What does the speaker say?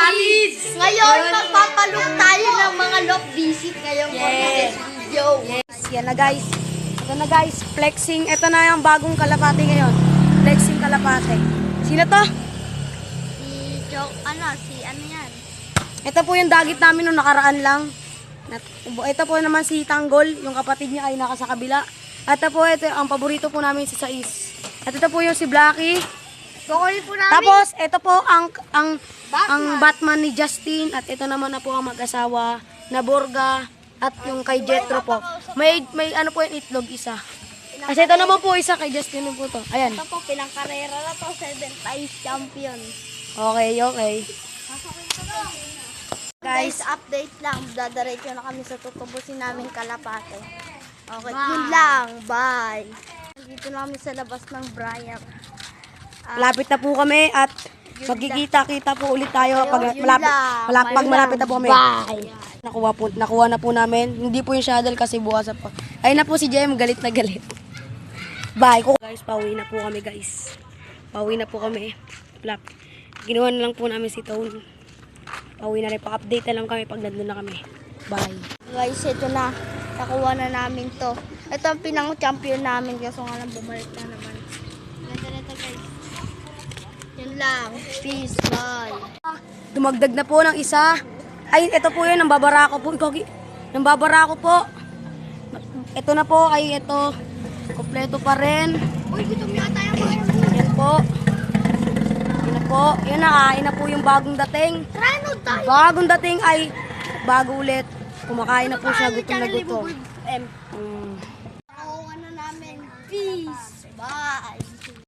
guys! Ngayon, magpapalook tayo ng mga lock visit ngayong video. Yes, yan na guys. Ito na guys, flexing. Ito na yung bagong kalapate ngayon. Flexing kalapate. Sino to? Si ano yan? Ito po yung dagit namin nung nakaraan lang. Ito po naman si Tanggol, yung kapatid niya ay nasa kabila. At ito po, ito ang paborito po namin si Sais. At ito po yung si Blackie. Kukunin po namin. Tapos, ito po ang Batman ni Justin. At ito naman na po ang mag-asawa na Borga. At yung kay Jetro po. May ano po yung itlog, isa. Kasi ito naman po isa kay Justin po to. Ayan. Ito po, pinangkarera na to, 7 times champion. Okay. Guys, update lang. Dadaretso na kami sa tutubusin namin kalapate. Okay, yun lang. Bye. Dito na kami sa labas ng Brian. Malapit na po kami at magkikita-kita po ulit tayo pag malapit na po kami. Bye. Nakuha na po namin. Hindi po yung shuttle kasi bukas na po. Ayun na po si Jem, galit na galit. Bye. Guys, pauwi na po kami guys. Pauwi na po kami. Ginawa na lang po namin si Tone. Pauwi na rin. Pa-update na lang kami pag nandun na kami. Bye. Guys, ito na. Nakuha na namin to. Ito ang pinang-champion namin. Kaso nga lang bumalik na naman. Ganda na ito guys. Yun lang. Peace. Bye. Dumagdag na po ng isa. Ay, ito po yun. Nambabara ko po. Nambabara ko po. Ito na po. Ay, ito. Kompleto pa rin. Uy, gutom yata yung mga. Yan po. Yan na po. Yan na. Kain na po yung bagong dating. Try tayo. Bagong dating ay bago ulit. Kumakain na po siya. Gutom na gutom. Nakuha na namin. Peace. Bye.